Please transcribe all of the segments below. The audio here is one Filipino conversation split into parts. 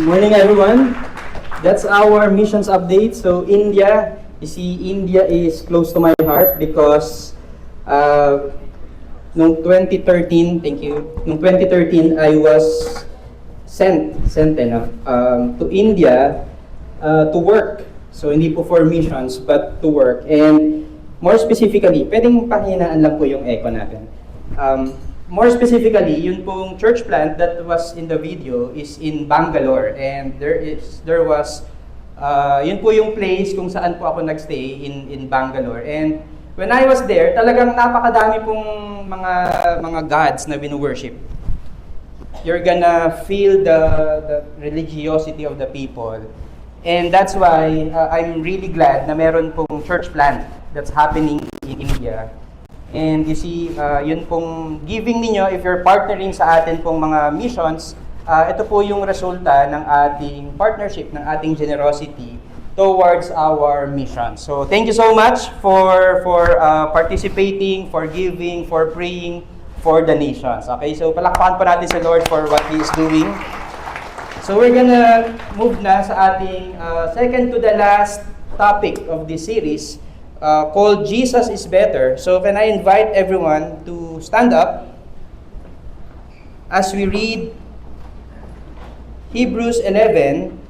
Morning everyone. That's our missions update. So India, you see, India is close to my heart because noong 2013, thank you. Noong 2013, I was sent to India to work. So hindi po for missions but to work. And more specifically, pwedeng pahinaan lang po yung echo natin. More specifically, yun pong church plant that was in the video is in Bangalore, and there was yun po yung place kung saan po ako nagstay in Bangalore. And when I was there, talagang napakadami pong mga gods na wino-worship. You're gonna feel the religiosity of the people. And that's why I'm really glad na meron pong church plant that's happening in India. And you see, yun pong giving ninyo, if you're partnering sa atin pong mga missions, ito po yung resulta ng ating partnership, ng ating generosity towards our mission. So thank you so much for participating, for giving, for praying for the nations. Okay, so palakpakan po natin si Lord for what He is doing. So we're gonna move na sa ating second to the last topic of this series, called Jesus is Better. So can I invite everyone to stand up as we read Hebrews 11,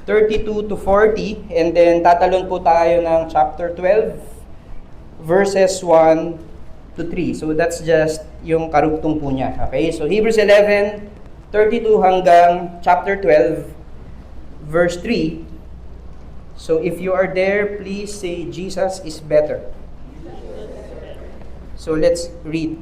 32 to 40, and then tatalon po tayo ng chapter 12, verses 1 to 3. So that's just yung karugtong po niya. Okay, so Hebrews 11, 32 hanggang chapter 12, verse 3. So if you are there, please say, Jesus is better. So let's read.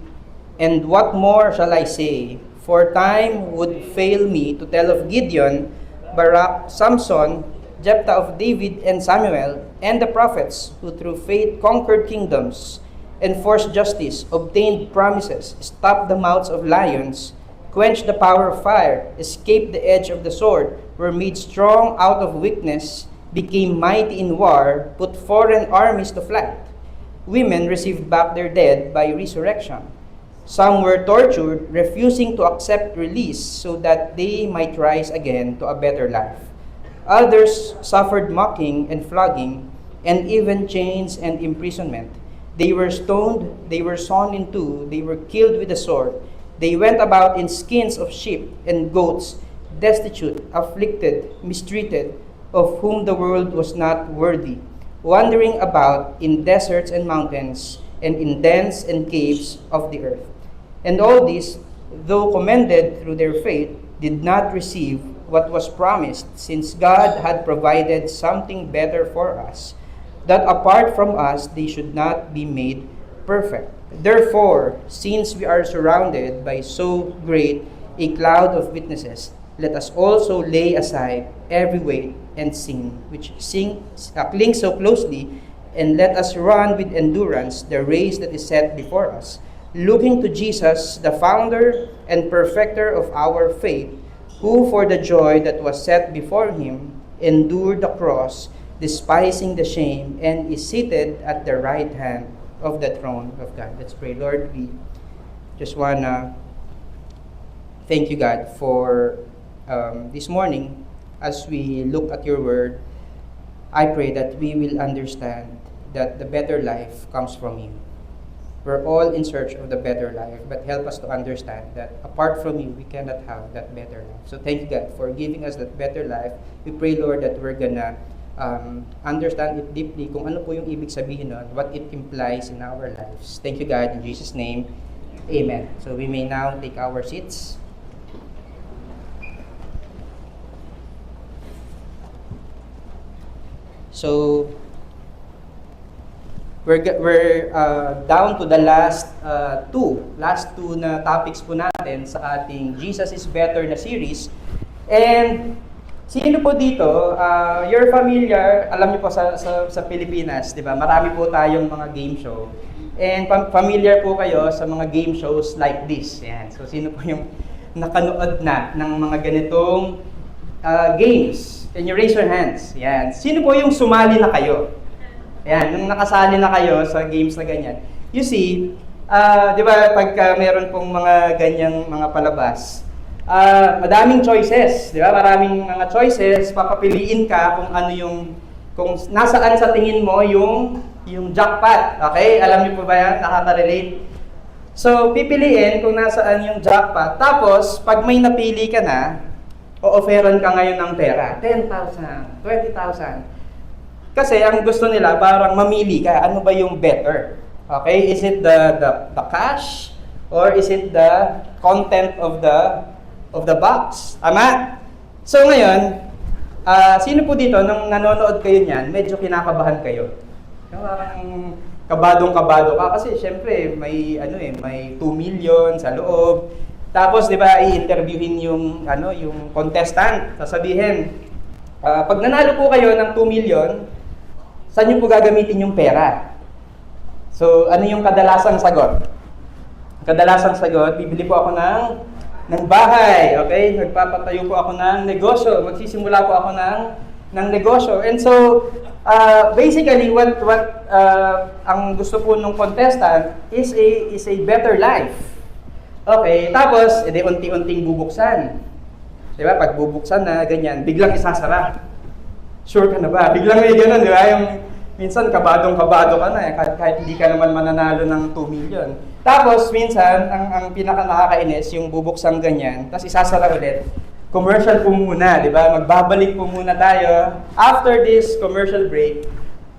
And what more shall I say? For time would fail me to tell of Gideon, Barak, Samson, Jephthah of David and Samuel, and the prophets who through faith conquered kingdoms, enforced justice, obtained promises, stopped the mouths of lions, quenched the power of fire, escaped the edge of the sword, were made strong out of weakness, became mighty in war, put foreign armies to flight. Women received back their dead by resurrection. Some were tortured, refusing to accept release so that they might rise again to a better life. Others suffered mocking and flogging, and even chains and imprisonment. They were stoned, they were sawn in two, they were killed with the sword. They went about in skins of sheep and goats, destitute, afflicted, mistreated, of whom the world was not worthy, wandering about in deserts and mountains, and in dens and caves of the earth. And all this, though commended through their faith, did not receive what was promised, since God had provided something better for us, that apart from us they should not be made perfect. Therefore, since we are surrounded by so great a cloud of witnesses, let us also lay aside every weight and sin which clings so closely, and let us run with endurance the race that is set before us, looking to Jesus, the founder and perfecter of our faith, who for the joy that was set before him endured the cross, despising the shame, and is seated at the right hand of the throne of God. Let's pray. Lord, we just wanna thank you, God, for this morning. As we look at your word, I pray that we will understand that the better life comes from you. We're all in search of the better life, but help us to understand that apart from you, we cannot have that better life. So thank you, God, for giving us that better life. We pray, Lord, that we're gonna understand it deeply, kung ano po yung ibig sabihin nun, what it implies in our lives. Thank you, God, in Jesus' name, amen. So we may now take our seats. So we're down to the last two na topics po natin sa ating Jesus is Better na series. And sino po dito, you're familiar, alam niyo po sa Pilipinas, di ba? Marami po tayong mga game show. And familiar po kayo sa mga game shows like this. Yan. So sino po yung nakanood na ng mga ganitong games? Can you raise your hands? Yan. Sino po yung sumali na kayo? Yan, nung nakasali na kayo sa games na ganyan. You see, di ba, pagka meron pong mga ganyang mga palabas, madaming choices, di ba? Maraming mga choices, papapiliin ka kung ano yung, kung nasaan sa tingin mo yung jackpot. Okay? Alam niyo po ba yan? Nakaka-relate. So, pipiliin kung nasaan yung jackpot. Tapos, pag may napili ka na, o-offeran ka ngayon ng pera. 10,000, 20,000. Kasi ang gusto nila, parang mamili ka. Ano ba yung better? Okay? Is it the cash? Or is it the content of the box? Tama? So ngayon, sino po dito, nung nanonood kayo niyan, medyo kinakabahan kayo? Parang kabadong-kabado ka kasi syempre may 2 million sa loob. Tapos 'di ba, i-interviewin yung contestant. Sasabihin, pag nanalo po kayo ng 2 million, saan niyo po gagamitin yung pera? So, ano yung kadalasang sagot? Kadalasang sagot, bibili po ako ng bahay, okay? Magpapatayo po ako ng negosyo, magsisimula po ako ng negosyo. And so, basically, what ang gusto po ng contestant is a better life. Okay, tapos, edi unti-unting bubuksan. Diba? Pag bubuksan na, ganyan, biglang isasara. Sure ka na ba? Biglang may ganun, di ba? Yung minsan, kabadong-kabado ka na, kahit hindi ka naman mananalo ng 2 million. Tapos, minsan, ang pinaka-nakakainis, yung bubuksan ganyan, tapos isasara ulit. Commercial po muna, di ba? Magbabalik po muna tayo after this commercial break.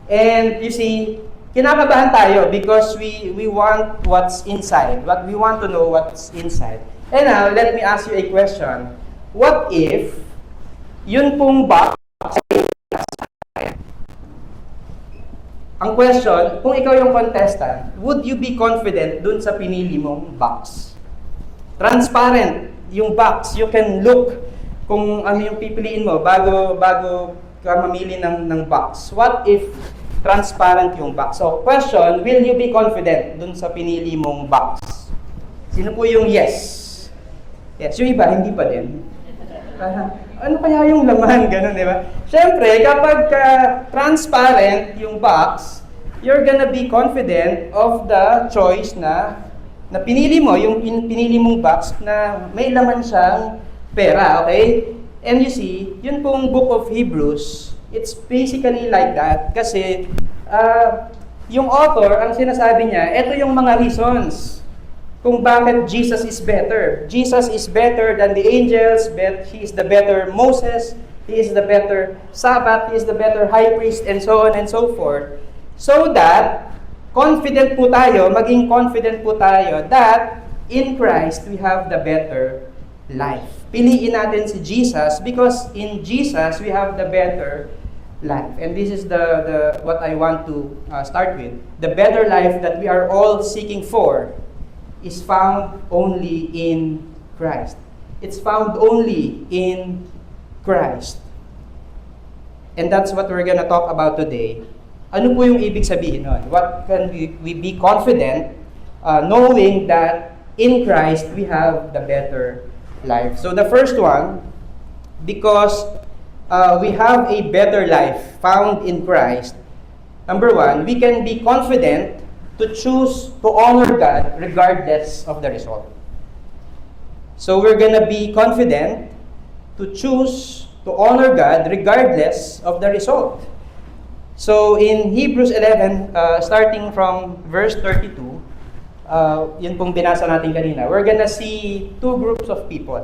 And you see, kinakabahan tayo because we want what's inside. We want to know what's inside. And now, let me ask you a question. What if, yun pong box, ang question, kung ikaw yung contestant, would you be confident dun sa pinili mong box? Transparent yung box. You can look kung ano yung pipiliin mo bago ka mamili ng box. What if transparent yung box? So, question, will you be confident dun sa pinili mong box? Sino po yung yes? Yes. Yung iba, hindi pa din. Ano kaya yung laman? Ganun, di ba? Siyempre, kapag transparent yung box, you're gonna be confident of the choice na pinili mo, yung pinili mong box na may laman siyang pera, okay? And you see, yun pong Book of Hebrews, it's basically like that. Kasi, yung author, ang sinasabi niya, ito yung mga reasons kung bakit Jesus is better. Jesus is better than the angels, He is the better Moses, He is the better Sabbath, He is the better high priest, and so on and so forth. So that, confident po tayo, maging confident po tayo that in Christ, we have the better life. Piliin natin si Jesus because in Jesus, we have the better life. And this is the what I want to start with. The better life that we are all seeking for is found only in Christ. It's found only in Christ. And that's what we're gonna talk about today. Ano po yung ibig sabihin nun? What can we be confident knowing that in Christ we have the better life? So the first one, because we have a better life found in Christ, number one, we can be confident to choose to honor God regardless of the result. So we're gonna be confident to choose to honor God regardless of the result. So in Hebrews 11, starting from verse 32, yun pong binasa natin kanina, we're gonna see two groups of people.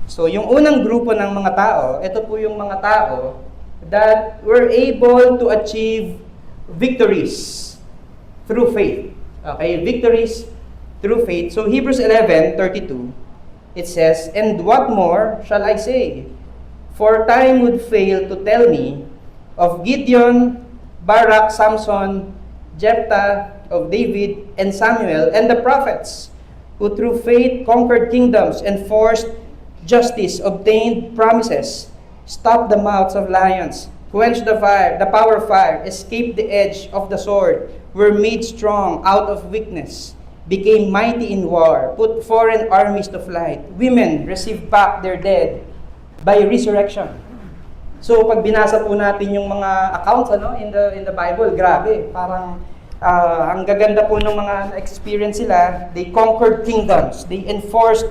So yung unang grupo ng mga tao, ito po yung mga tao that were able to achieve victories through faith. Okay, victories through faith. So Hebrews 11:32, it says, "And what more shall I say? For time would fail to tell me of Gideon, Barak, Samson, Jephthah, of David, and Samuel, and the prophets, who through faith conquered kingdoms, enforced justice, obtained promises, stopped the mouths of lions, quenched the power of fire, escaped the edge of the sword, were made strong out of weakness, became mighty in war, put foreign armies to flight. Women received back their dead by resurrection." So pag binasa po natin yung mga accounts in the Bible, grabe, parang ang gaganda po ng mga experience sila. They conquered kingdoms, they enforced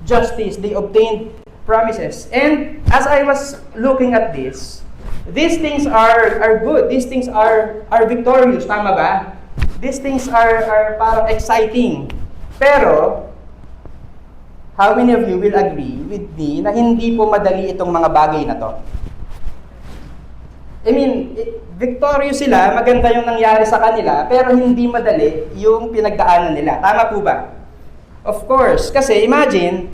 justice, they obtained promises. And as I was looking at this, these things are good. These things are victorious. Tama ba? These things are parang exciting. Pero, how many of you will agree with me na hindi po madali itong mga bagay na to? I mean, victorious sila, maganda yung nangyari sa kanila, pero hindi madali yung pinagdaanan nila. Tama po ba? Of course, kasi imagine,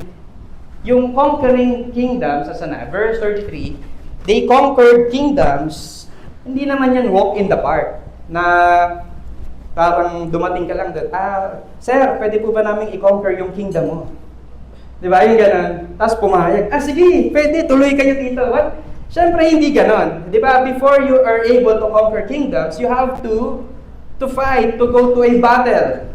yung conquering kingdoms, verse 33, they conquered kingdoms, hindi naman yan walk in the park, na parang dumating ka lang doon, sir, pwede po ba namin i-conquer yung kingdom mo? Di ba? Yung ganun. Tapos pumayag, sige, pwede, tuloy kayo dito. What? Siyempre, hindi ganon. Di ba? Before you are able to conquer kingdoms, you have to fight, to go to a battle.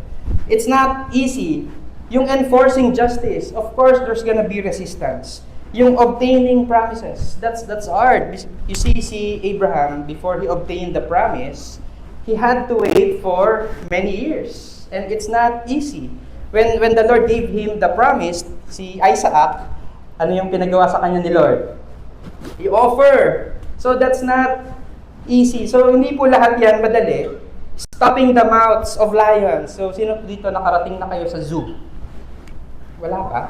It's not easy. Yung enforcing justice, of course, there's gonna be resistance. Yung obtaining promises, that's hard. You see Abraham, before he obtained the promise, he had to wait for many years. And it's not easy. When the Lord gave him the promise, si Isaac, ano yung pinagawa sa kanya ni Lord? I-offer. So that's not easy. So hindi po lahat yan madali. Stopping the mouths of lions. So sino dito nakarating na kayo sa zoo? Wala pa?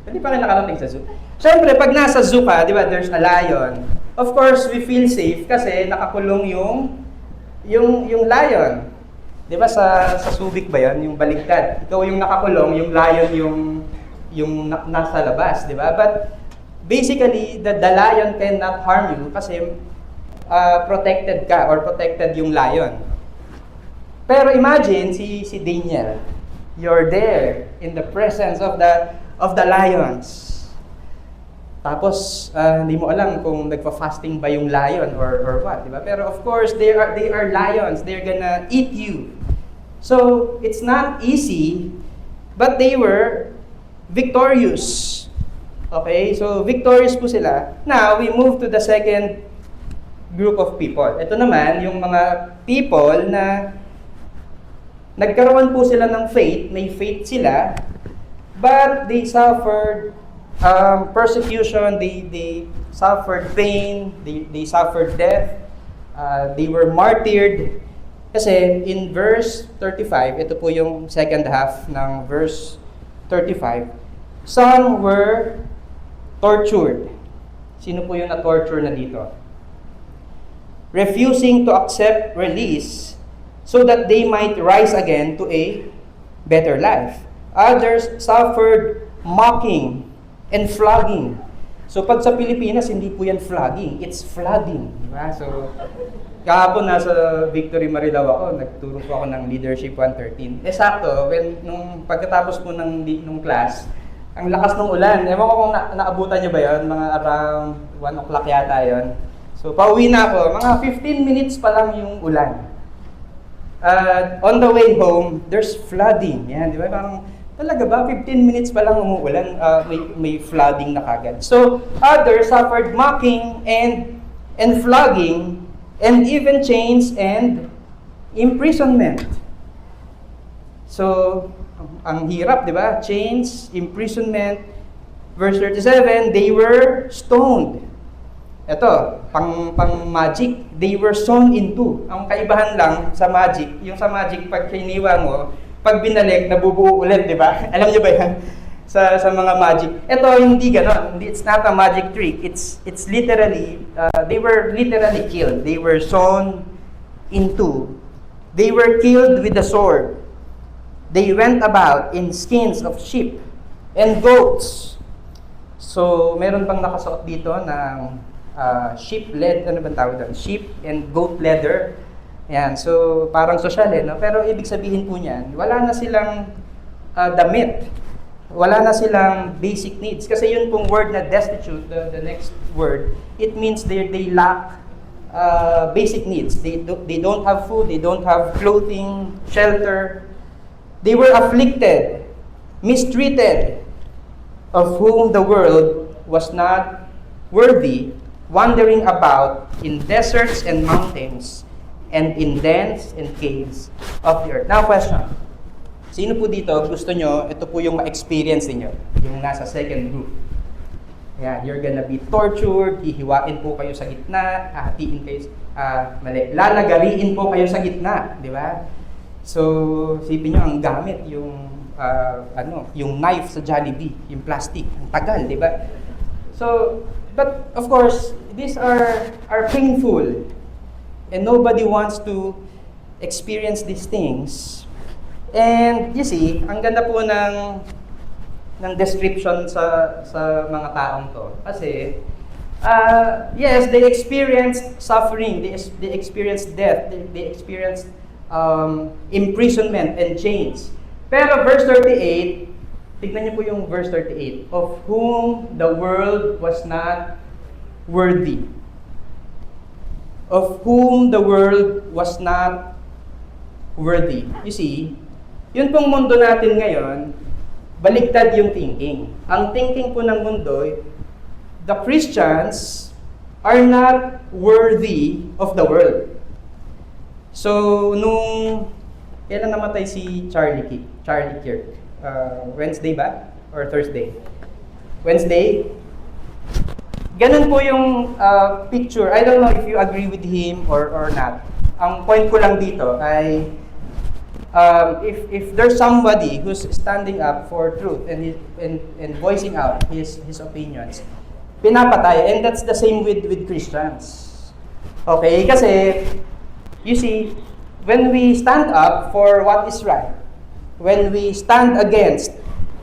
Hindi pa rin nakarating sa zoo. Siyempre, pag nasa zoo ka, di ba, there's a lion. Of course, we feel safe kasi nakakulong yung lion. Di ba sa Subic ba yun? Yung baliktad. Ikaw yung nakakulong, yung lion yung nasa labas, di ba? But basically, the lion cannot harm you kasi protected ka or protected yung lion. Pero imagine si Daniel, you're there in the presence of the lions. Tapos hindi mo alam kung nagfa-fasting ba yung lion or what, di ba? Pero of course, they are lions. They're gonna eat you. So it's not easy, but they were victorious. Okay? So, victorious po sila. Now, we move to the second group of people. Ito naman, yung mga people na nagkaroon po sila ng faith, may faith sila, but they suffered persecution, they suffered pain, they suffered death, they were martyred. Kasi in verse 35, ito po yung second half ng verse 35, some were tortured. Sino po yung na-torture na dito? Refusing to accept release so that they might rise again to a better life. Others suffered mocking and flogging. So pag sa Pilipinas, hindi po yan flogging, it's flooding. Diba? So, kahapon nasa Victory Marilao ako, nagturo po ako ng Leadership 113. Sakto, nung pagkatapos po nung class, ang lakas ng ulan. Ewan ko kung naabutan niyo ba yun, mga around 1 o'clock yata yun. So, pauwi na ako. Mga 15 minutes pa lang yung ulan. On the way home, there's flooding. Yan, di ba? Parang, talaga ba? 15 minutes pa lang umuulan, may flooding na kagad. So, others suffered mocking and flogging, and even chains and imprisonment. So, ang hirap, di ba? Chains, imprisonment. Verse 37, they were stoned. Ito, pang magic, they were sewn into. Ang kaibahan lang sa magic, yung sa magic, pag hiniwa mo, pag binalik, nabubuo ulit, di ba? Alam niyo ba yan? Sa mga magic. Ito, hindi ganon. It's not a magic trick. It's literally, they were literally killed. They were sewn into. They were killed with the sword. They went about in skins of sheep and goats. So, meron pang nakasuot dito ng sheep leather, ano bang tawag doon? Sheep and goat leather. Yan, so parang sosyal no? Pero ibig sabihin po niyan, wala na silang damit. Wala na silang basic needs. Kasi yun pong word na destitute, the next word, it means they lack basic needs. They don't have food, they don't have clothing, shelter. They were afflicted, mistreated, of whom the world was not worthy, wandering about in deserts and mountains, and in dens and caves of the earth. Now question, Sino po dito gusto nyo, ito po yung ma-experience niyo, yung nasa second group. Yeah, you're gonna be tortured, hihiwain po kayo sa gitna, hahatiin kayo, lalagariin po kayo sa gitna, di ba? So, sipin nyo, ang gamit, yung, yung knife sa Jollibee, yung plastic, ang tagal, di ba? So, but of course, these are painful, and nobody wants to experience these things. And you see, ang ganda po ng description sa mga taong to. Kasi, yes, they experienced suffering, they experienced death, they experienced imprisonment and chains. Pero verse 38, tignan niyo po yung verse 38, of whom the world was not worthy. Of whom the world was not worthy. You see, yun pong mundo natin ngayon, baligtad yung thinking. Ang thinking po ng mundo, the Christians are not worthy of the world. So, nung kailan namatay si Charlie Kirk? Wednesday ba? Or Thursday? Wednesday? Ganun po yung picture. I don't know if you agree with him or not. Ang point ko lang dito ay if there's somebody who's standing up for truth and voicing out his opinions, pinapatay. And that's the same with Christians. Okay? Kasi, you see, when we stand up for what is right, when we stand against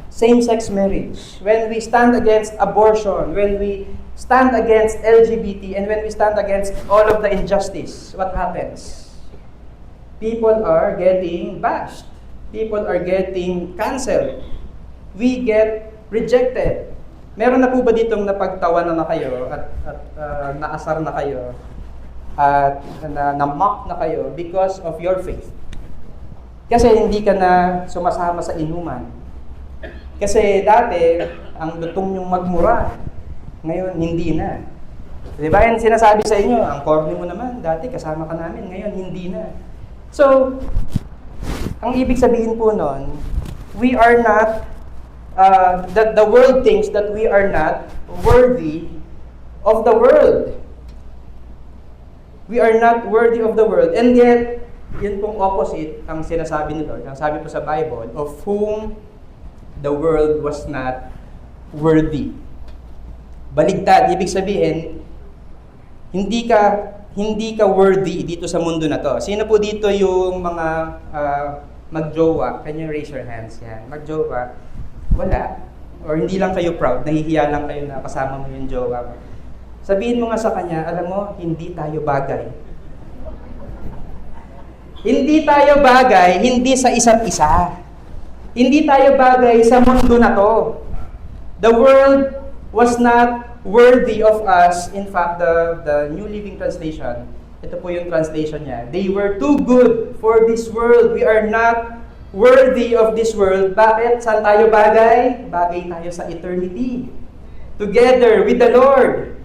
same-sex marriage, when we stand against abortion, when we stand against LGBT, and when we stand against all of the injustice, what happens? People are getting bashed. People are getting canceled. We get rejected. Meron na po ba ditong napagtawanan na kayo at naasar na kayo at na-mock na kayo because of your faith? Kasi hindi ka na sumasama sa inuman. Kasi dati, ang lutong yung magmura. Ngayon, hindi na. Di ba? Yan sinasabi sa inyo, ang corny mo naman, dati kasama ka namin, ngayon hindi na. So, ang ibig sabihin po nun, we are not, the world thinks that we are not worthy of the world. We are not worthy of the world. And yet, yun pong opposite ang sinasabi ni Lord. Ang sabi po sa Bible, of whom the world was not worthy. Baligtad, ibig sabihin, hindi ka worthy dito sa mundo na to. Sino po dito yung mga magjowa? Can you raise your hands? Yan. Magjowa? Wala. Or hindi lang kayo proud, nahihiya lang kayo na kasama mo yung jowa mo. Sabihin mo nga sa kanya, alam mo, hindi tayo bagay. Hindi tayo bagay, hindi sa isa't isa. Hindi tayo bagay sa mundo na to. The world was not worthy of us. In fact, the New Living Translation, ito po yung translation niya. They were too good for this world. We are not worthy of this world. Bakit? Saan tayo bagay? Bagay tayo sa eternity. Together with the Lord.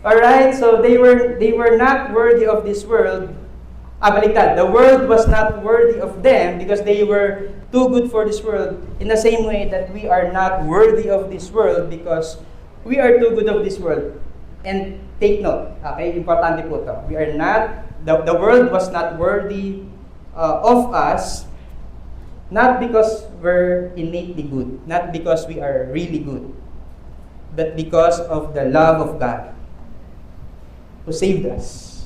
Alright? So they were not worthy of this world. Baliktad. The world was not worthy of them because they were too good for this world. In the same way that we are not worthy of this world because we are too good of this world. And take note, okay? Importante po ito. We are not, the world was not worthy of us, not because we're innately good, not because we are really good, but because of the love of God who saved us.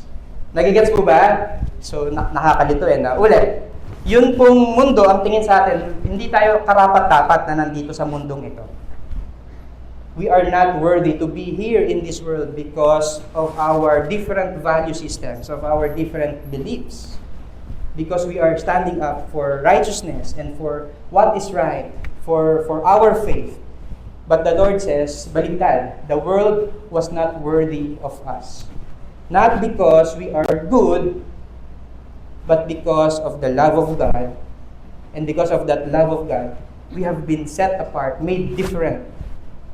Nagigets po ba? So, nakakalito na ulit. Yun pong mundo, ang tingin sa atin, hindi tayo karapat-dapat na nandito sa mundong ito. We are not worthy to be here in this world because of our different value systems, of our different beliefs. Because we are standing up for righteousness and for what is right, for our faith. But the Lord says, baligtad, the world was not worthy of us. Not because we are good, but because of the love of God. And because of that love of God, we have been set apart, made different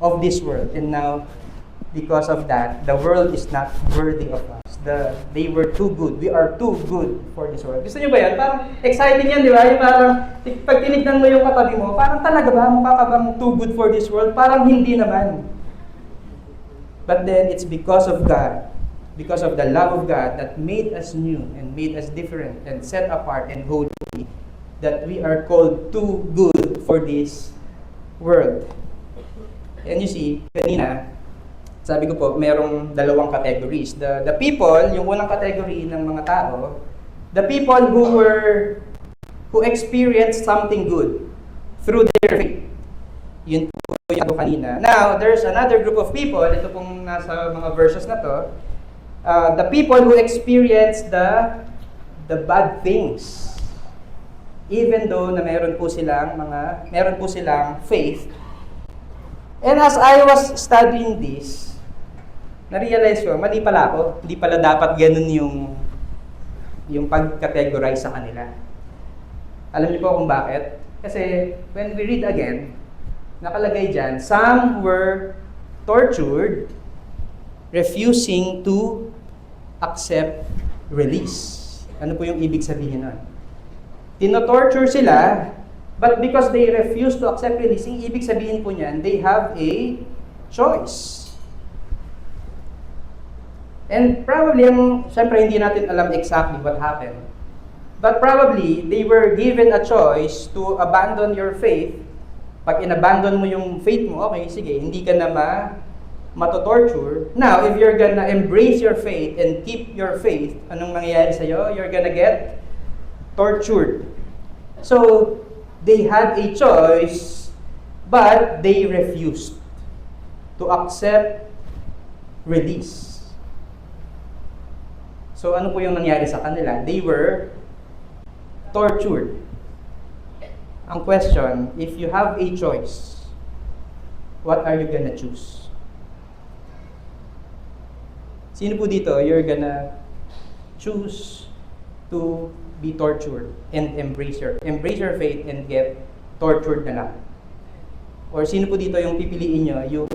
of this world. And now, because of that, the world is not worthy of us. they were too good. We are too good for this world. Gusto niyo ba yan? Parang exciting yan, di ba? Yung parang, pag tinignan mo yung katabi mo, parang talaga ba? Mukha ka bang too good for this world? Parang hindi naman. But then, it's because of God, because of the love of God that made us new and made us different and set apart and holy, that we are called too good for this world. And you see, kanina, sabi ko po, merong dalawang categories. The people, yung unang category ng mga tao, the people who experienced something good through their faith. Yun po yung kanina. Now, there's another group of people, ito pong nasa mga verses na to, the people who experience the bad things. Even though na meron po silang faith. And as I was studying this, na-realize ko, mali pala ako. Hindi pala dapat ganun yung pag-categorize sa kanila. Alam niyo po kung bakit? Kasi when we read again, nakalagay dyan, some were tortured, refusing to accept release. Ano po yung ibig sabihin nun? Tino-torture sila, but because they refuse to accept release, yung ibig sabihin po niyan, they have a choice. And probably, syempre hindi natin alam exactly what happened. But probably, they were given a choice to abandon your faith. Pag inabandon mo yung faith mo, okay, sige, hindi ka na matotorture. Now, if you're gonna embrace your faith and keep your faith, anong mangyayari sa'yo? You're gonna get tortured. So, they had a choice, but they refused to accept release. So, ano po yung nangyari sa kanila? They were tortured. Ang question, if you have a choice, what are you gonna choose? Sino po dito, you're gonna choose to be tortured and embrace your faith and get tortured na lang? Or sino po dito yung pipiliin nyo, yung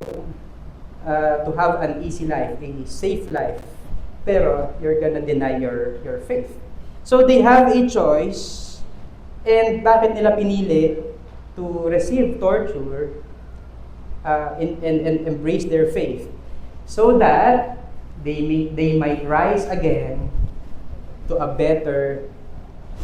to have an easy life, a safe life, pero you're gonna deny your faith? So they have a choice, and bakit nila pinili to receive torture and embrace their faith? So that they might rise again to a better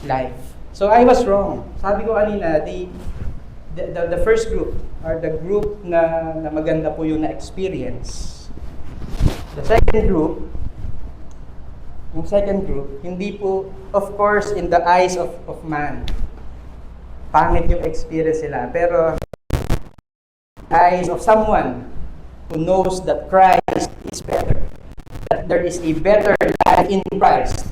life. So I was wrong. Sabi ko kanina, the first group, or the group na maganda po yung na-experience. The second group, hindi po, of course, in the eyes of man, pangit yung experience nila. Pero, eyes of someone who knows that Christ is better, that there is a better life in Christ.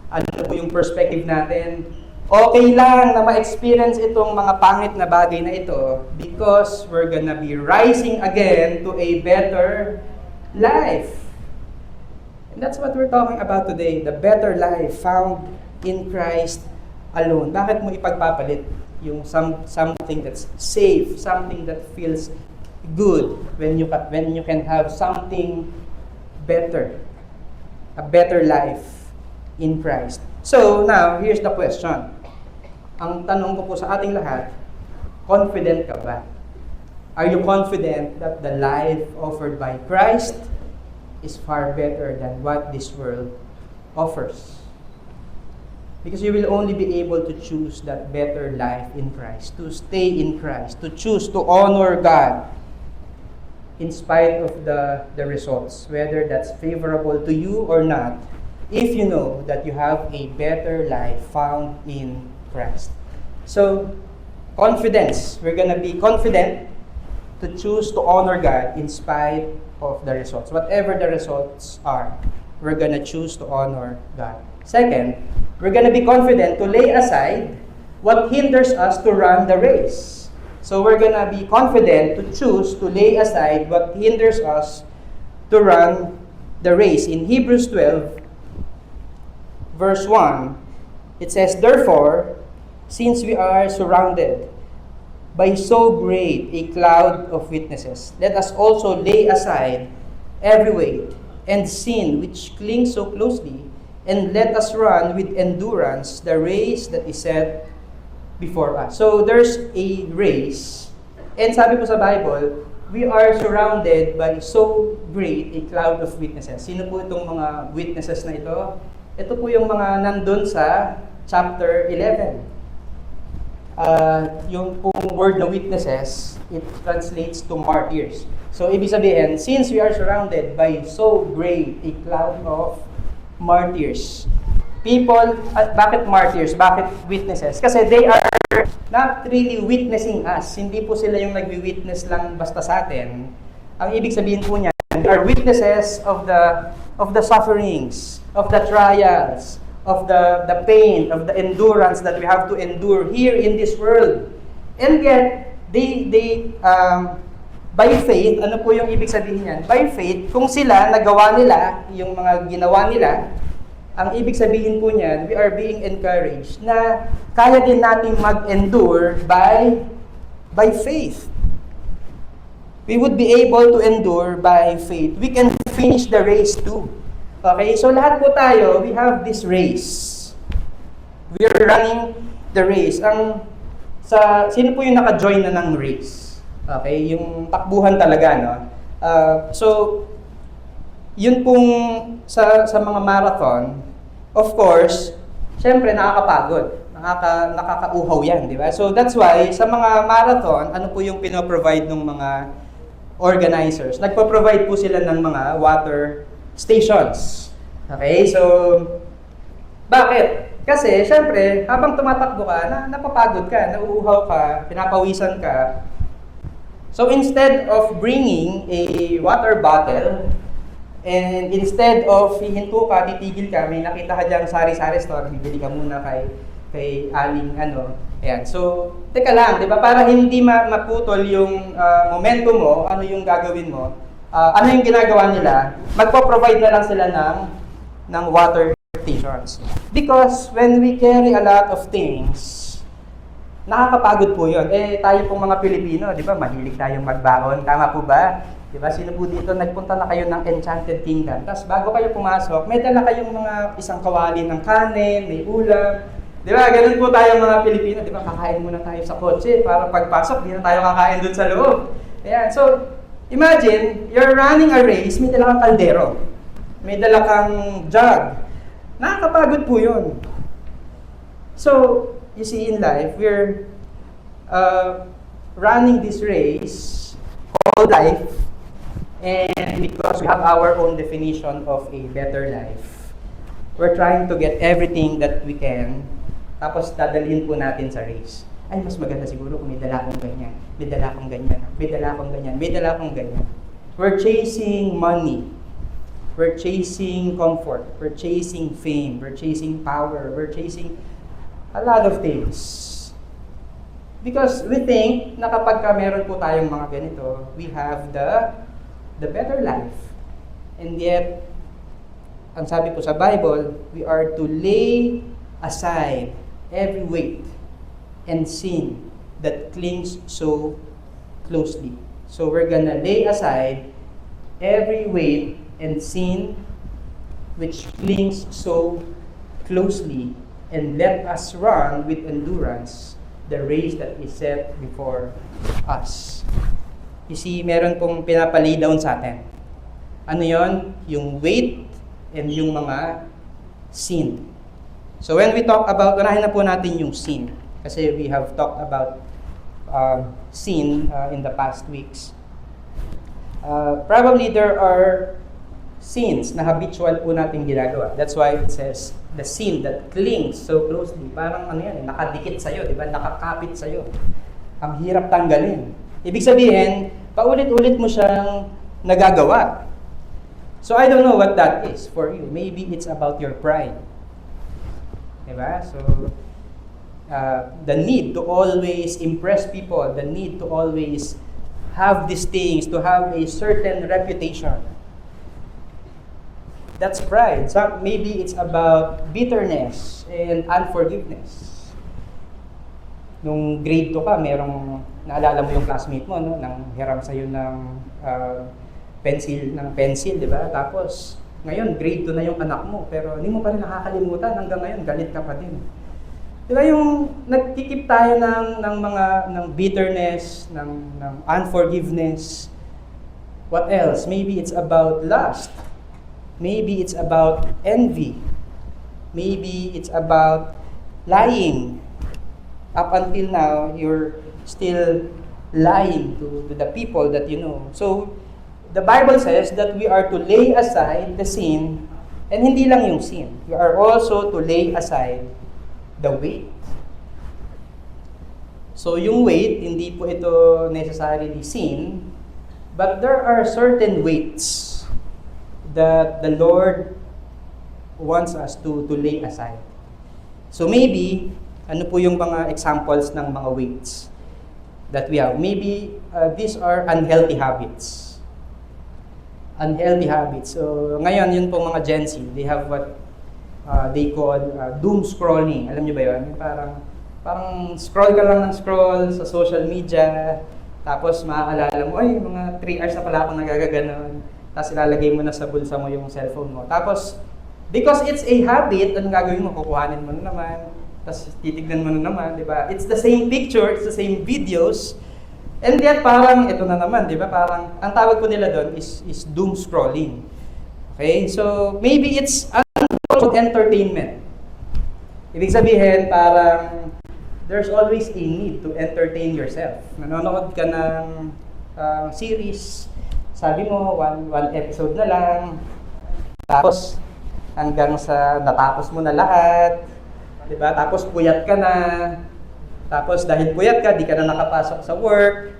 Ano po yung perspective natin? Okay lang na ma-experience itong mga pangit na bagay na ito because we're gonna be rising again to a better life. And that's what we're talking about today, the better life found in Christ alone. Bakit mo ipagpapalit yung something that's safe, something that feels good when you can have something better, a better life in Christ? So now, here's the question. Ang tanong ko po sa ating lahat, confident ka ba? Are you confident that the life offered by Christ is far better than what this world offers? Because you will only be able to choose that better life in Christ, to stay in Christ, to choose to honor God in spite of the results, whether that's favorable to you or not, if you know that you have a better life found in Christ. So, confidence. We're gonna be confident to choose to honor God in spite of the results. Whatever the results are, we're gonna choose to honor God. Second, we're gonna be confident to lay aside what hinders us to run the race. So we're gonna be confident to choose to lay aside what hinders us to run the race. In Hebrews 12, verse 1, it says, "Therefore, since we are surrounded by so great a cloud of witnesses, let us also lay aside every weight and sin which clings so closely, and let us run with endurance the race that is set before us. So there's a race, and sabi po sa Bible, we are surrounded by so great a cloud of witnesses. Sino po itong mga witnesses na ito? Ito po yung mga nandun sa chapter 11. Yung pong word na witnesses, it translates to martyrs. So, ibig sabihin, since we are surrounded by so great a cloud of martyrs, people, bakit martyrs? Bakit witnesses? Kasi they are not really witnessing us. Hindi po sila yung nagwi-witness lang basta sa atin. Ang ibig sabihin po niya, they are witnesses of the sufferings, of the trials, of the pain, of the endurance that we have to endure here in this world. And yet, they by faith, ano po yung ibig sabihin niyan? By faith, kung sila, nagawa nila, yung mga ginawa nila, ang ibig sabihin po niyan, we are being encouraged na kaya din nating mag-endure by faith. We would be able to endure by faith. We can finish the race too. Okay, so lahat po tayo, we have this race. We are running the race. Sino po yung naka-join na ng race? Okay, yung takbuhan talaga, no? So, yun pong sa mga marathon, of course, syempre nakakapagod. Nakakauhaw yan, di ba? So, that's why, sa mga marathon, ano po yung pinoprovide ng mga organizers? Nagpo-provide po sila ng mga water stations. Okay, so bakit? Kasi syempre, habang tumatakbo ka, napapagod ka, nauuhaw ka, pinapawisan ka. So instead of bringing a water bottle, and instead of hihinto ka, titigil ka, may nakita ka diyang sari-sari store, bibili ka muna kay aling ayan. So, teka lang, di ba? Para hindi maputol yung momentum mo, ano yung gagawin mo, ano yung ginagawa nila? Magpo-provide na lang sila ng water stations. Because when we carry a lot of things, nakakapagod po yun. Tayo pong mga Pilipino, di ba, mahilig tayong magbaon. Tama po ba? Di ba, sino po dito, nagpunta na kayo ng Enchanted Kingdom. Tapos bago kayo pumasok, may dala kayong mga isang kawali ng kanin, may ulam. Di ba, ganun po tayong mga Pilipino. Di ba, kakain muna tayo sa kotse para pagpasok, di na tayo kakain dun sa loob. Ayan, so, imagine, you're running a race, may dala kang kaldero. May dala kang jug. Nakakapagod po yun. So, you see in life, we're running this race called life, and because we have our own definition of a better life, we're trying to get everything that we can, tapos dadalhin po natin sa race. Ay, mas maganda siguro kung may dala akong ganyan, may dala akong ganyan, may dala akong ganyan, may dala akong ganyan. We're chasing money. We're chasing comfort. We're chasing fame. We're chasing power. We're chasing a lot of things. Because we think na kapag meron po tayong mga ganito, we have the better life. And yet, ang sabi po sa Bible, we are to lay aside every weight and sin that clings so closely. So we're gonna lay aside every weight and sin which clings so closely, and let us run with endurance the race that is set before us. You see, meron pong pinapalay down sa atin. Ano yon? Yung weight and yung mga sin. So when we talk about, unahin na po natin yung sin. Kasi we have talked about sin in the past weeks. Probably there are sins na habitual po natin ginagawa. That's why it says, the sin that clings so closely. Parang ano yan, nakadikit sa'yo, di ba? Nakakapit sa'yo. Ang hirap tanggalin. Ibig sabihin, paulit-ulit mo siyang nagagawa. So I don't know what that is for you. Maybe it's about your pride. Di ba? So, the need to always impress people, the need to always have these things, to have a certain reputation. That's pride. So maybe it's about bitterness and unforgiveness. Nung grade 2 ka, naalala mo yung classmate mo, no? Nang hiram sa'yo ng pencil, di ba? Tapos, ngayon, grade 2 na yung anak mo, pero hindi mo pa rin nakakalimutan, hanggang ngayon, galit ka pa din. Di ba yung nagkikip tayo ng bitterness, ng unforgiveness. What else? Maybe it's about lust. Maybe it's about envy. Maybe it's about lying. Up until now, you're still lying to the people that you know. So, the Bible says that we are to lay aside the sin, and hindi lang yung sin. We are also to lay aside the weight. So, yung weight, hindi po ito necessarily sin, but there are certain weights that the Lord wants us to lay aside. So maybe, ano po yung mga examples ng mga weights that we have? Maybe these are unhealthy habits. Unhealthy habits. So ngayon, yun pong mga Gen Z, they have what they call doom scrolling. Alam niyo ba yun? Yung parang scroll ka lang ng scroll sa social media, tapos maaalala mo, ay, mga 3 hours na pala ako nagagaganon. Tapos ilalagay mo na sa bulsa mo yung cellphone mo. Tapos, because it's a habit, anong gagawin mo? Kukuhanin mo na naman, tapos titignan mo na naman, di ba? It's the same picture, it's the same videos, and yet parang ito na naman, di ba? Parang, ang tawag ko nila doon is doom scrolling. Okay? So, maybe it's uncontrolled entertainment. Ibig sabihin, parang, there's always a need to entertain yourself. Nanonood ka ng series, sabi mo, one episode na lang, tapos, hanggang sa natapos mo na lahat, di ba? Tapos puyat ka na, tapos dahil puyat ka, di ka na nakapasok sa work,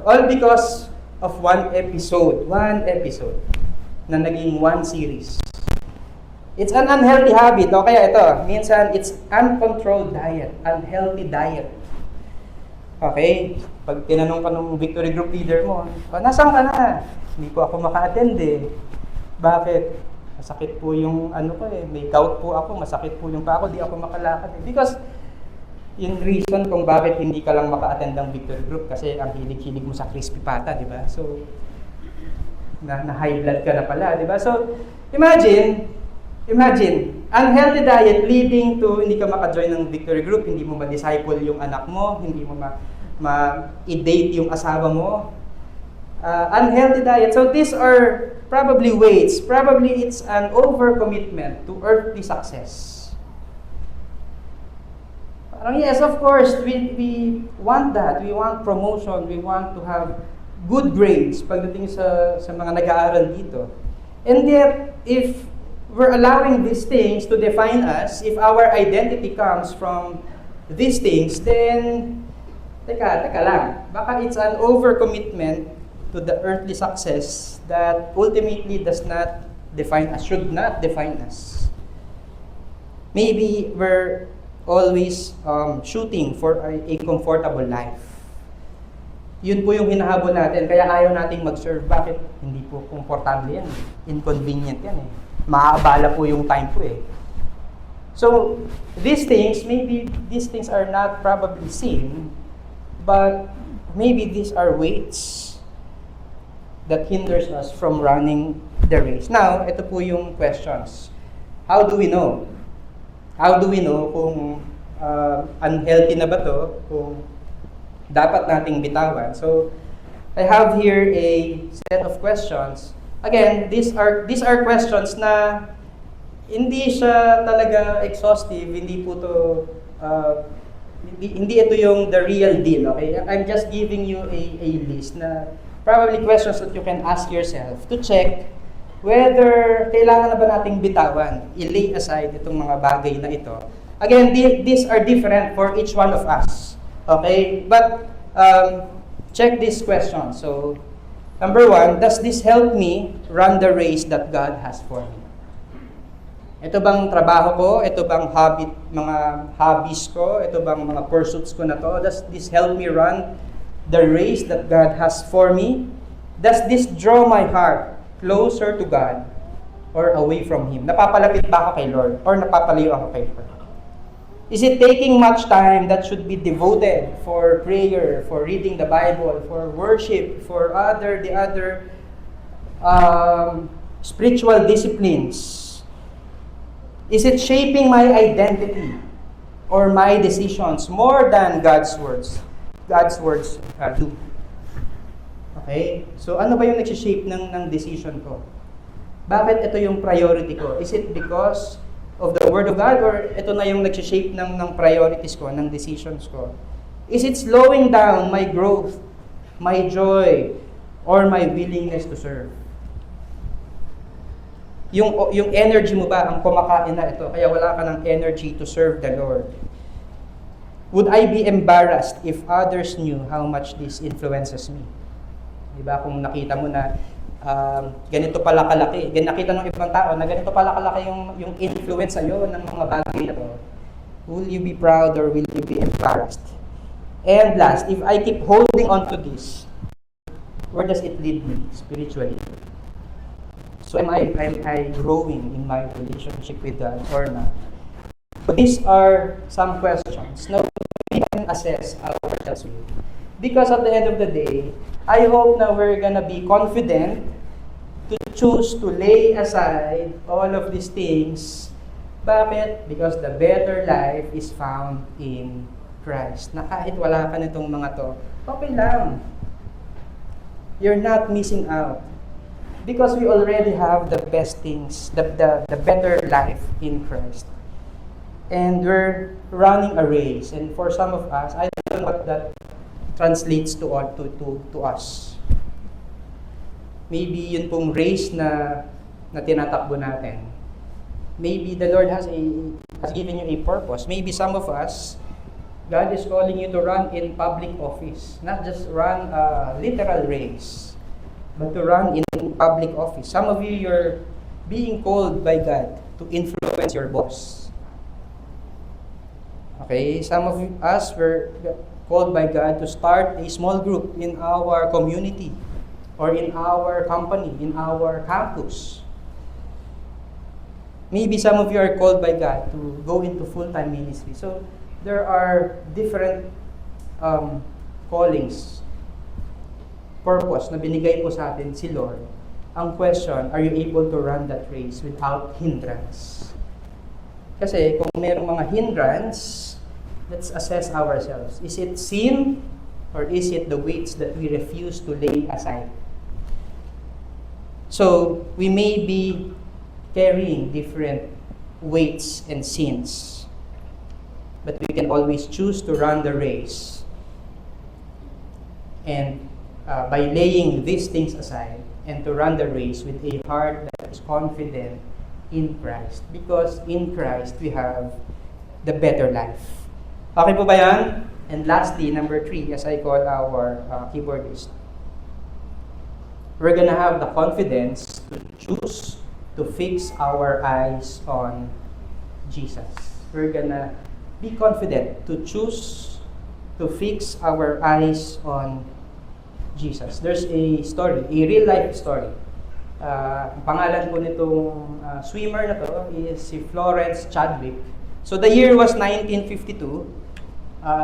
all because of one episode na naging one series. It's an unhealthy habit, o kaya ito, minsan it's uncontrolled diet, unhealthy diet. Okay? Pag tinanong ka ng Victory Group leader mo, nasaan ka na? Hindi po ako maka-attend eh. Bakit? Masakit po yung ano ko eh, may gout po ako, masakit po yung pa ako, di ako makalakad eh. Because, yung reason kung bakit hindi ka lang maka-attend ng Victory Group, kasi ang hilig-hilig mo sa crispy pata, di ba? So, na-high blood ka na pala, di ba? So, imagine, unhealthy diet leading to hindi ka maka-join ng Victory Group, hindi mo ma-disciple yung anak mo, hindi mo ma-date yung asawa mo. Unhealthy diet. So these are probably weights. Probably it's an overcommitment to earthly success. Parang yes, of course, we want that. We want promotion. We want to have good grades pagdating sa mga nag-aaral dito. And yet, if we're allowing these things to define us, if our identity comes from these things, then, teka lang, baka it's an overcommitment to the earthly success that ultimately does not define us, should not define us. Maybe we're always shooting for a comfortable life. Yun po yung hinahabol natin, kaya ayaw nating mag-serve. Bakit? Hindi po komportable yan. Inconvenient yan eh. Maaabala po yung time po eh. So, maybe these things are not probably sin, but maybe these are weights that hinders us from running the race. Now, ito po yung questions. How do we know? How do we know kung unhealthy na ba to, kung dapat nating bitawan? So, I have here a set of questions. Again, these are questions na hindi siya talaga exhaustive, hindi po to hindi ito yung the real deal, okay? I'm just giving you a list na probably questions that you can ask yourself to check whether kailangan na ba nating bitawan, i-lay aside itong mga bagay na ito. Again, these are different for each one of us. Okay? But, check this question. So, number 1, does this help me run the race that God has for me? Ito bang trabaho ko? Ito bang mga hobbies ko? Ito bang mga pursuits ko na to? Does this help me run the race that God has for me? Does this draw my heart closer to God or away from Him? Napapalapit ba ako kay Lord or napapalayo ako kay Lord? Is it taking much time that should be devoted for prayer, for reading the Bible, for worship, for the other spiritual disciplines, is it shaping my identity or my decisions more than God's words? God's words do. Okay? So ano ba yung nag-shape ng decision ko? Bakit ito yung priority ko? Is it because of the Word of God or ito na yung nag-shape ng priorities ko, ng decisions ko? Is it slowing down my growth, my joy, or my willingness to serve? Yung energy mo ba ang kumakain na ito, kaya wala ka ng energy to serve the Lord? Would I be embarrassed if others knew how much this influences me? Diba, kung nakita mo na ganito pala kalaki, nakita ng ibang tao na ganito pala kalaki yung influence sa'yo ng mga bagay na to, will you be proud or will you be embarrassed? And last, if I keep holding on to this, where does it lead me spiritually? So am I growing in my relationship with God or not? But these are some questions. Now, we can assess ourselves with. Because at the end of the day, I hope na we're gonna be confident to choose to lay aside all of these things. Bakit? Because the better life is found in Christ. Na kahit wala ka nitong mga to, okay lang. You're not missing out. Because we already have the best things, the better life in Christ. And we're running a race. And for some of us, I don't know what that translates to us. Maybe yun pong race na tinatakbo natin. Maybe the Lord has given you a purpose. Maybe some of us, God is calling you to run in public office. Not just run a literal race, but to run in public office. Some of you, you're being called by God to influence your boss. Okay? Some of us were called by God to start a small group in our community or in our company, in our campus. Maybe some of you are called by God to go into full-time ministry. So there are different callings, purpose na binigay po sa atin si Lord. Ang question, are you able to run that race without hindrance? Kasi kung mayroong mga hindrance, let's assess ourselves. Is it sin or is it the weights that we refuse to lay aside? So, we may be carrying different weights and sins, but we can always choose to run the race. And by laying these things aside and to run the race with a heart that is confident in Christ. Because in Christ, we have the better life. Okay po ba yan? And lastly, number 3, as I call our keyboardist, we're gonna have the confidence to choose to fix our eyes on Jesus. We're gonna be confident to choose to fix our eyes on Jesus. There's a story, a real life story. Ang pangalan po nitong swimmer na to is si Florence Chadwick. So the year was 1952.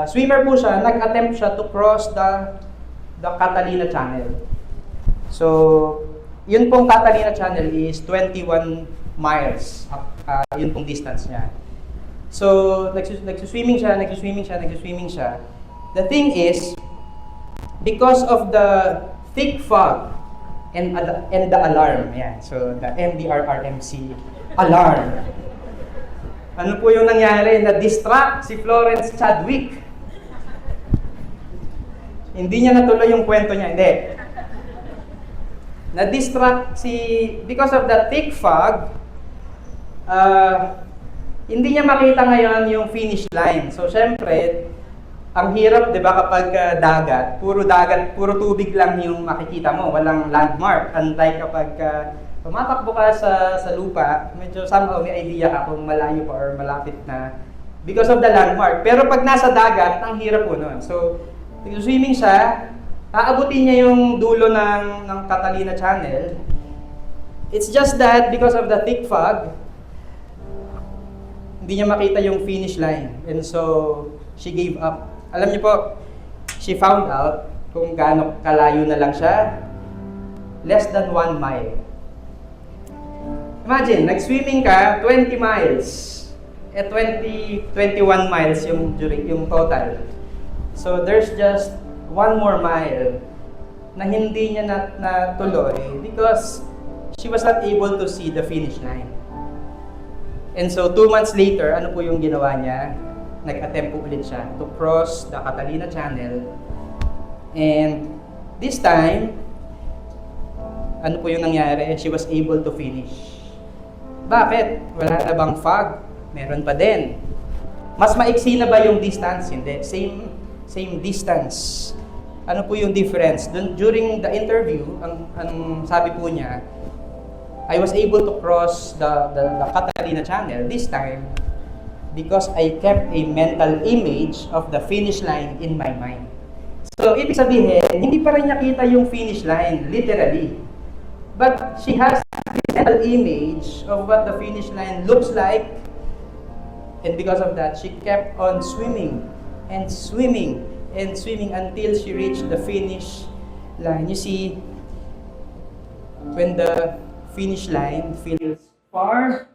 Swimmer po siya, nag-attempt siya to cross the Catalina Channel. So, yun pong Catalina Channel is 21 miles. Yun pong distance niya. So, nagsuswimming siya. The thing is, because of the thick fog and the alarm, yan. So, the MDRRMC alarm. Ano po yung nangyari? Na-distract si Florence Chadwick. Hindi niya natuloy yung kwento niya. Hindi. Na-distract because of the thick fog, hindi niya makita ngayon yung finish line. So, syempre, ang hirap, di ba, kapag dagat, puro tubig lang yung makikita mo. Walang landmark. Unlike kapag tumatakbo ka sa lupa, medyo somehow may idea ka kung malayo pa or malapit na because of the landmark. Pero pag nasa dagat, ang hirap po nun. So, swimming siya, aabutin niya yung dulo ng Catalina Channel. It's just that because of the thick fog, hindi niya makita yung finish line. And so, she gave up. Alam niyo po, she found out kung gaano kalayo na lang siya. less than 1 mile. Imagine, nag-swimming ka 20 miles. 21 miles yung total. So there's just 1 more mile na hindi niya natuloy because she was not able to see the finish line. And so 2 months later, ano po yung ginawa niya? Nag-attempt po ulit siya to cross the Catalina Channel. And this time, ano po yung nangyari? She was able to finish. Bakit? Wala na bang fog? Meron pa din. Mas maiksi na ba yung distance? Hindi. Same distance. Ano po yung difference? During the interview, ang sabi po niya, I was able to cross the Catalina Channel this time because I kept a mental image of the finish line in my mind. So, ibig sabihin, hindi pa rin niya kita yung finish line, literally. But she has a mental image of what the finish line looks like. And because of that, she kept on swimming and swimming and swimming until she reached the finish line. You see, when the finish line feels far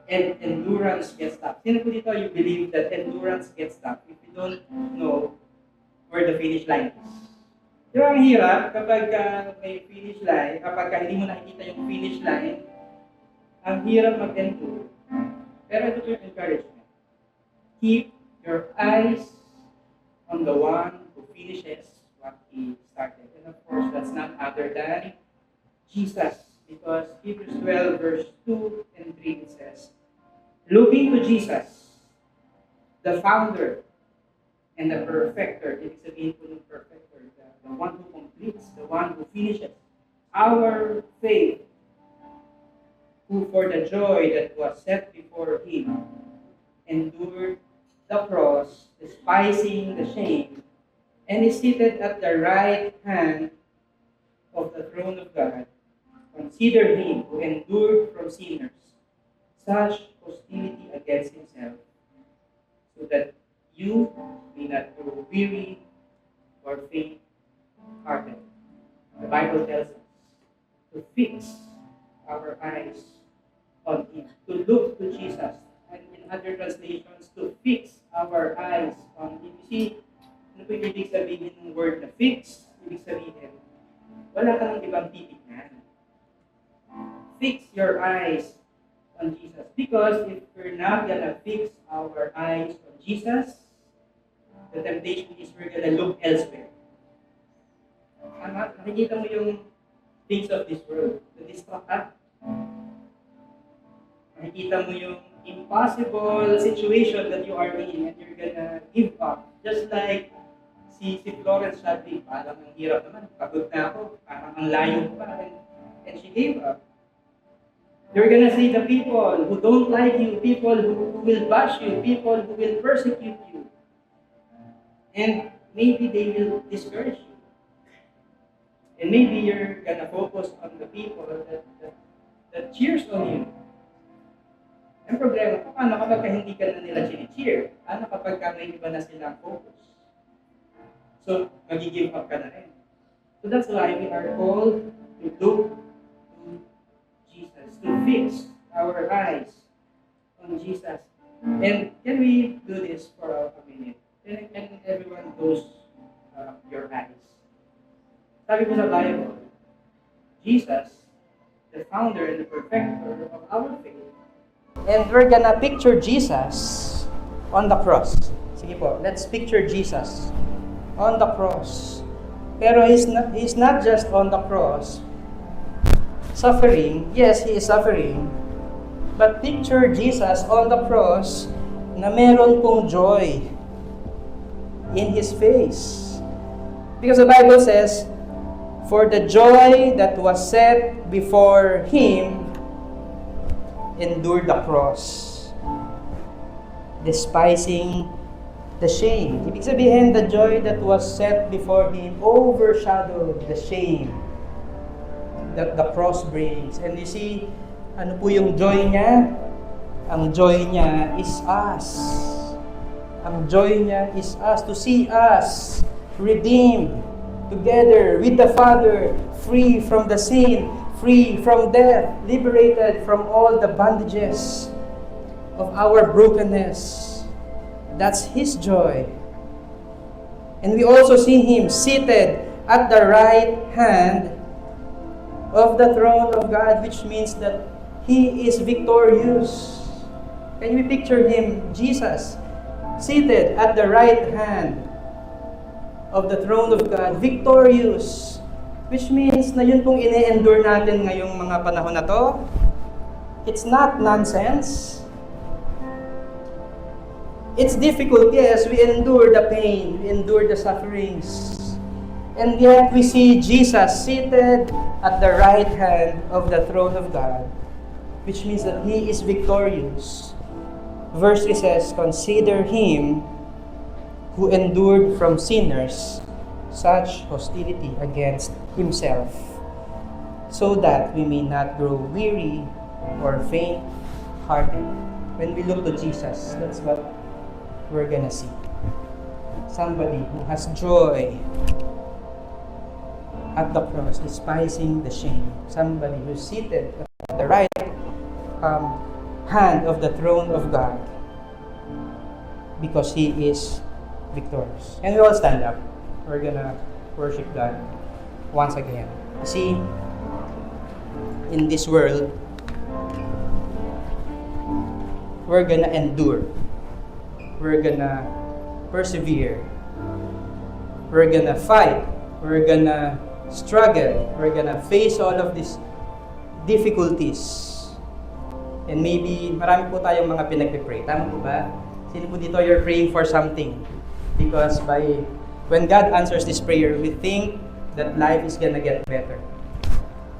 and endurance gets stuck. Sino po dito you believe that endurance gets stuck if you don't know where the finish line is? Di ba ang hirap kapag may finish line, kapag hindi mo nakikita yung finish line, ang hirap mag-endure. Pero ito yung encouragement. Keep your eyes on the one who finishes what he started. And of course, that's none other than Jesus. Because Hebrews 12 verse 2 and 3 it says, looking to Jesus, the founder and the perfecter, ibig sabihin po ng perfecter, the one who completes, the one who finishes our faith, who for the joy that was set before him endured the cross, despising the shame, and is seated at the right hand of the throne of God. Consider him who endured from sinners such hostility against himself, so that you may not grow weary or faint-hearted. The Bible tells us to fix our eyes on him, to look to Jesus, and in other translations, to fix our eyes on him. You see, ano po yung ibig sabihin ng word na fix? Ibig sabihin, wala ka ng ibang titignan. Fix your eyes on Jesus. Because if we're not gonna fix our eyes on Jesus, the temptation is we're gonna look elsewhere. Nakikita mo yung things of this world, the distract ka. Nakikita mo yung impossible situation that you are in and you're gonna give up. Just like si Florence Shadley, parang ang hirap naman, pagod na ako, parang ang layo pa, and she gave up. You're gonna see the people who don't like you, people who will bash you, people who will persecute you. And maybe they will discourage you. And maybe you're gonna focus on the people that cheers on you. Ang problema, paano kapag hindi ka na nila chini-cheer? Ano kapag may iba na silang focus? So, mag-give up ka na rin. So that's why we are called to look to Jesus, to fix our eyes on Jesus. And can we do this for a minute? Can everyone close your eyes? Sabi ko sa Bible, Jesus, the founder and the perfecter of our faith. And we're gonna picture Jesus on the cross. Sige po, let's picture Jesus on the cross. Pero he's not just on the cross, suffering. Yes, he is suffering. But picture Jesus on the cross na meron pong joy in his face. Because the Bible says, for the joy that was set before him, endured the cross, despising the shame. Ibig sabihin, the joy that was set before him overshadowed the shame that the cross brings. And you see, ano po yung joy niya? Ang joy niya is us. Ang joy niya is us, to see us redeemed, together with the Father, free from the sin, free from death, liberated from all the bondages of our brokenness. That's His joy. And we also see Him seated at the right hand of the throne of God, which means that He is victorious. Can you picture Him, Jesus, seated at the right hand of the throne of God, victorious, which means na yun pong ine-endure natin ngayong mga panahon na to, it's not nonsense. It's difficult, yes, we endure the pain, we endure the sufferings, and yet we see Jesus seated at the right hand of the throne of God, which means that He is victorious. Verse 3 says, "Consider Him who endured from sinners such hostility against Himself, so that we may not grow weary or faint-hearted." When we look to Jesus, that's what we're gonna see. Somebody who has joy at the cross, despising the shame. Somebody who's seated at the right hand of the throne of God, because He is victorious. And we all stand up. We're gonna worship God once again. See, in this world, we're gonna endure. We're gonna persevere. We're gonna fight. We're gonna struggle. We're gonna face all of these difficulties. And maybe marami po tayong mga pinagpipray. Tama po ba? Sino po dito, you're praying for something? Because when God answers this prayer, we think that life is gonna get better.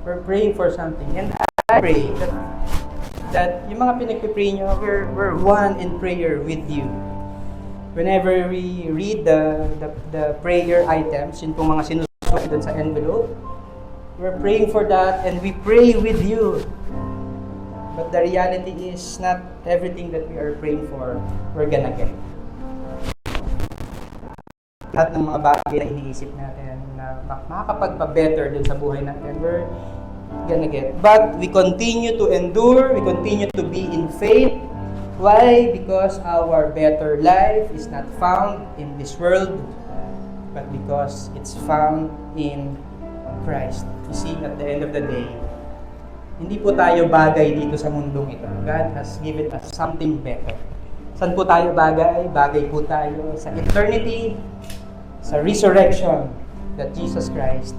We're praying for something. And I pray that yung mga pinagpipray nyo, we're one in prayer with you. Whenever we read the prayer items, yun pong mga sinusulat dun sa envelope, we're praying for that and we pray with you. But the reality is not everything that we are praying for, we're gonna get. Lahat ng mga bagay na iniisip natin na makakapagpa-better dun sa buhay natin, we're gonna get. But we continue to endure, we continue to be in faith. Why? Because our better life is not found in this world, but because it's found in Christ. You see, at the end of the day, hindi po tayo bagay dito sa mundong ito. God has given us something better. Saan po tayo bagay? Bagay po tayo sa eternity, sa resurrection that Jesus Christ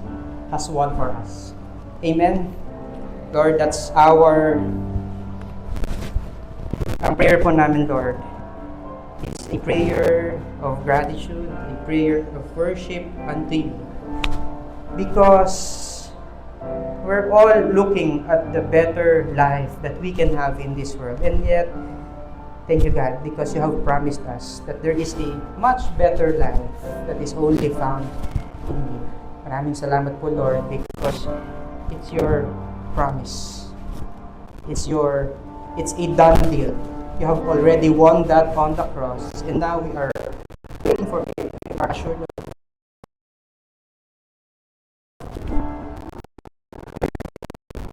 has won for us. Amen? Lord, that's ang prayer po namin, Lord. It's a prayer of gratitude, a prayer of worship unto you. Because we're all looking at the better life that we can have in this world. And yet, thank you, God, because you have promised us that there is a much better life that is only found in you. Maraming salamat po, Lord, because it's your promise. It's a done deal. You have already won that on the cross, and now we are waiting for it. We are assured of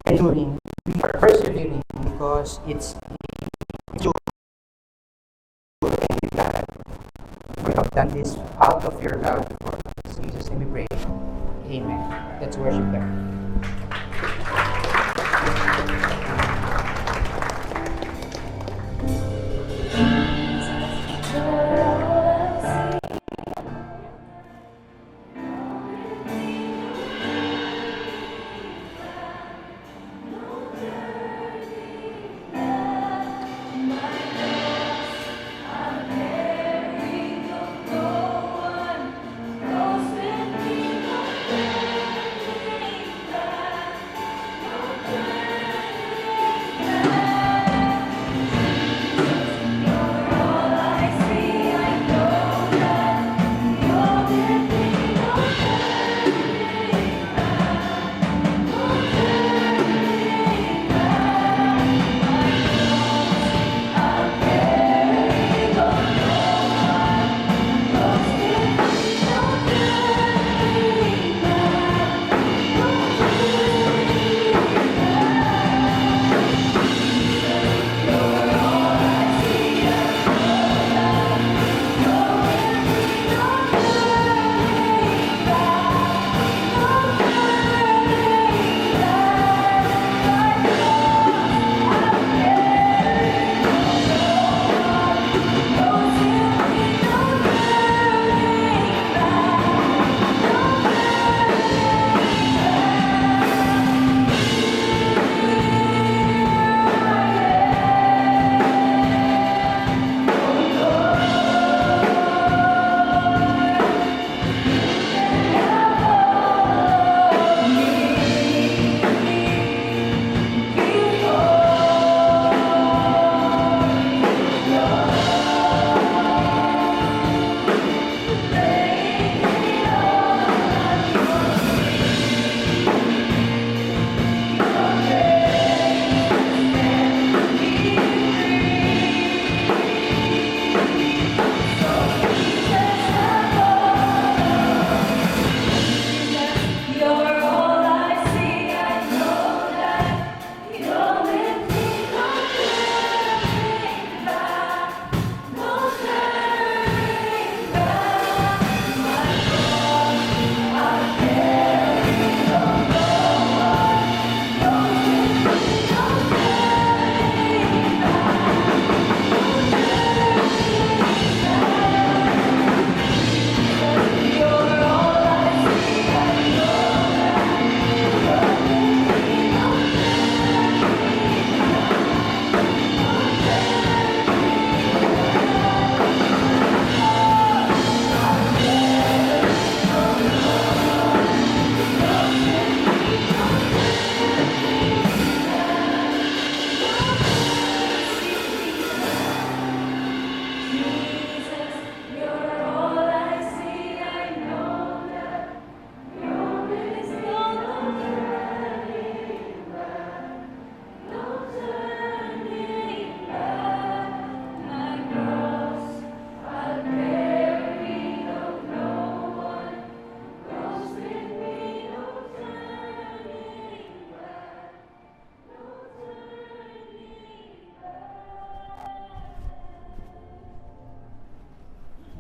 enduring, we are persevering because it's you. We have done this out of your love for us. In Jesus' name we pray. Amen. Let's worship God.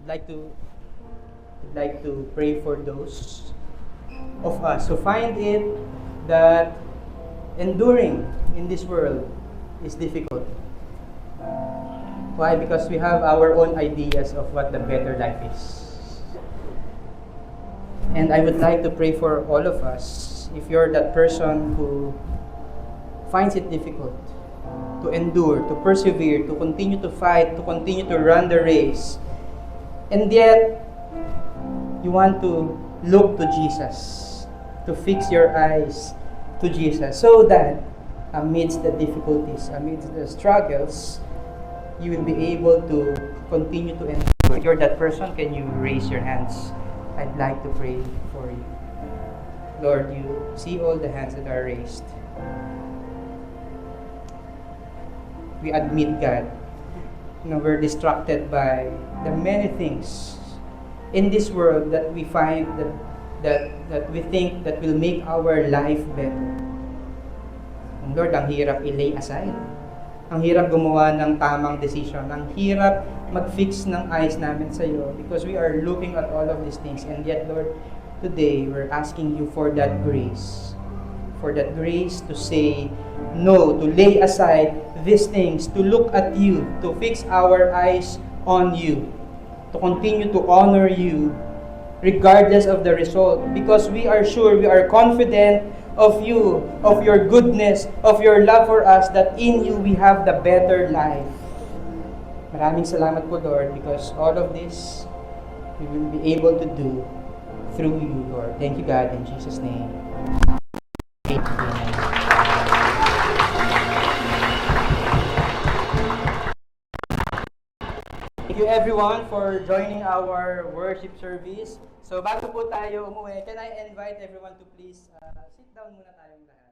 like to pray for those of us who find it that enduring in this world is difficult. Why? Because we have our own ideas of what the better life is. And I would like to pray for all of us, if you're that person who finds it difficult to endure, to persevere, to continue to fight, to continue to run the race, and yet you want to look to Jesus, to fix your eyes to Jesus, so that amidst the difficulties, amidst the struggles, you will be able to continue to endure. If you're that person, can you raise your hands? I'd like to pray for you. Lord, you see all the hands that are raised. We admit, God, we're distracted by the many things in this world that we find that we think that will make our life better. And Lord, ang hirap i-lay aside. Ang hirap gumawa ng tamang decision. Ang hirap mag-fix ng eyes namin sa iyo because we are looking at all of these things. And yet, Lord, today, we're asking you for that grace. For that grace to say no, to lay aside these things, to look at you, to fix our eyes on you, to continue to honor you regardless of the result, because we are sure, we are confident of you, of your goodness, of your love for us, that in you we have the better life. Maraming salamat po, Lord, because all of this we will be able to do through you, Lord. Thank you, God, in Jesus' name. Amen. Thank you everyone for joining our worship service. So bago po tayo umuwi, can I invite everyone to please sit down muna tayong lahat.